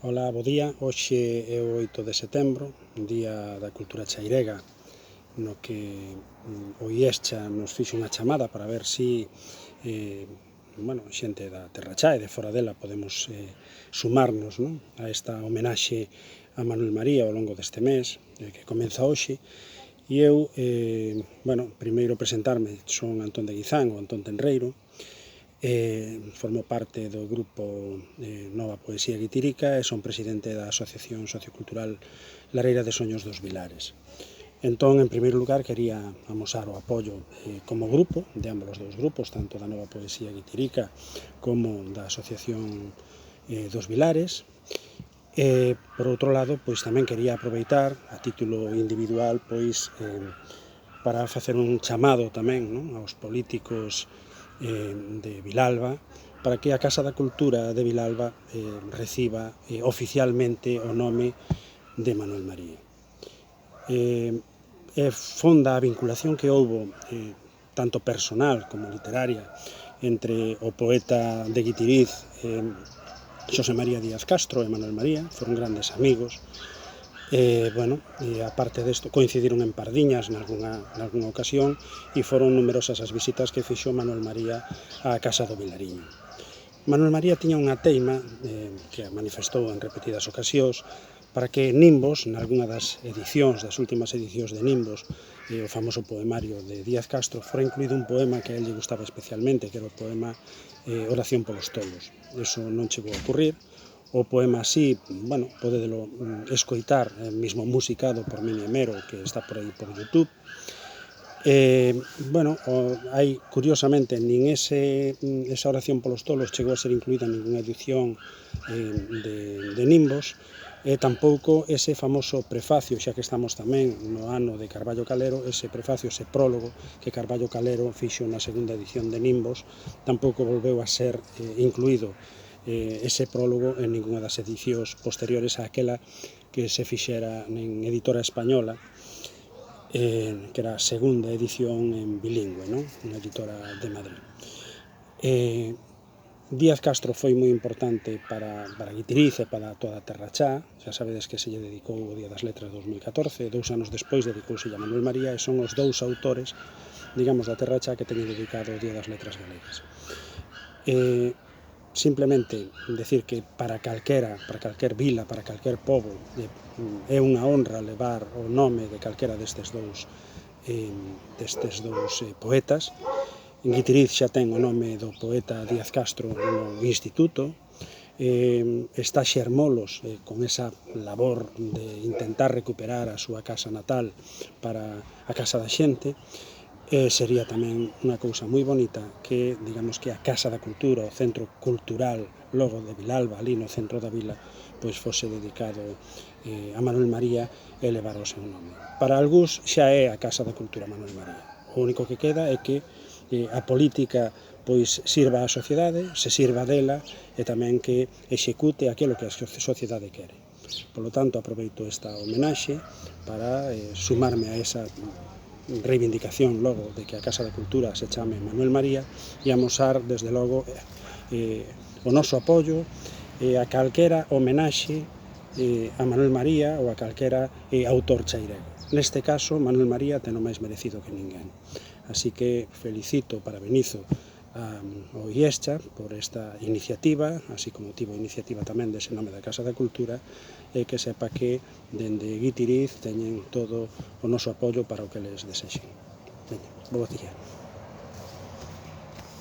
Ola, bo día. Hoxe é o 8 de setembro, Día da Cultura Chairega, no que o IESCHA nos fixo unha chamada para ver si xente da Terra Cha e de fora dela podemos sumarnos, non, a esta homenaxe a Manuel María ao longo deste mes, que comeza hoxe. E eu, primeiro presentarme, son Antón de Guizán, ou Antón Tenreiro, formo parte do grupo Nova Poesía Guitirica e son presidente da Asociación Sociocultural Lareira de Soños dos Vilares. Entón, en primeiro lugar, quería amosar o apoio como grupo de ambos os dous grupos, tanto da Nova Poesía Guitirica como da Asociación dos Vilares. Por outro lado, pois tamén quería aproveitar a título individual para facer un chamado tamén, non, aos políticos de Vilalba, para que a Casa da Cultura de Vilalba reciba oficialmente o nome de Manuel María. Fonda a vinculación que houbo, tanto personal como literaria, entre o poeta de Guitiriz, Xosé María Díaz Castro e Manuel María, foron grandes amigos. Aparte desto, coincidiron en Pardiñas nalgúna ocasión e foron numerosas as visitas que fixo Manuel María á Casa do Vilariño. Manuel María tiña unha teima que a manifestou en repetidas ocasións para que Nimbos, nalgúna das últimas edicións de Nimbos, o famoso poemario de Díaz Castro, fora incluído un poema que a él lle gustaba especialmente, que era o poema Oración polos tolos. Eso non chegou a ocurrir. O poema así, podedelo escoitar, mesmo musicado por Mini Emero, que está por aí por YouTube. Hai, curiosamente, nin esa oración polos tolos chegou a ser incluída en ninguna edición de Nimbos, e tampouco ese famoso prefacio, xa que estamos tamén no ano de Carballo Calero, ese prefacio, ese prólogo que Carballo Calero fixo na segunda edición de Nimbos, tampouco volveu a ser incluído ese prólogo en ninguna das edicións posteriores a aquela que se fixera en Editora Española, que era a segunda edición en bilingüe, non? Unha editora de Madrid. Díaz Castro foi moi importante para Guitiriz e para toda a Terra Cha. Xa sabedes que se lle dedicou o Día das Letras 2014, 2 anos despois dedicouse a Manuel María, e son os dous autores, digamos, da Terra Cha que teñen dedicado o Día das Letras galegas. Simplemente decir que para calquer vila, para calquer pobo, é unha honra levar o nome de calquera destes dous poetas. En Guitiriz xa ten o nome do poeta Díaz Castro no instituto. Está Xermolos con esa labor de intentar recuperar a súa casa natal para a Casa da Xente. Sería tamén unha cousa moi bonita que, digamos, que a Casa da Cultura, o Centro Cultural logo de Vilalba, ali no centro da vila, pois fose dedicado a Manuel María e levar o seu nome. Para algúns xa é a Casa da Cultura Manuel María. O único que queda é que a política pois sirva á sociedade, se sirva dela, e tamén que execute aquilo que a sociedade quere. Por lo tanto, aproveito esta homenaxe para sumarme a esa reivindicación logo de que a Casa da Cultura se chame Manuel María e amosar, desde logo, o noso apoio a calquera homenaxe a Manuel María ou a calquera autor chairego. Neste caso, Manuel María ten o máis merecido que ninguén. Así que felicito, parabenizo ao IESCHA por esta iniciativa, así como tivo a iniciativa tamén dese nome da Casa da Cultura, e que sepa que dende Guitiriz teñen todo o noso apoio para o que les desexen. Boa día.